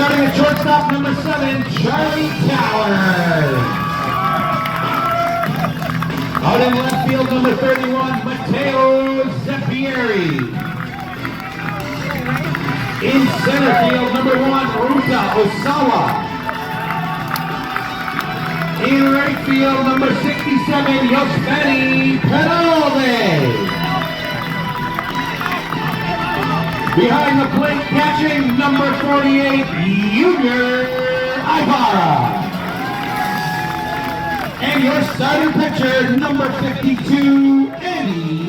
Starting at shortstop, number 7, Charlie Towers. Out in left field, number 31, Matteo Zeppieri. In center field, number 1, Ruta Osawa. In right field, number 67, Yosmani Peralde. Behind the plate, catching number 48, Junior Ibarra. And your starting pitcher, number 52, Eddie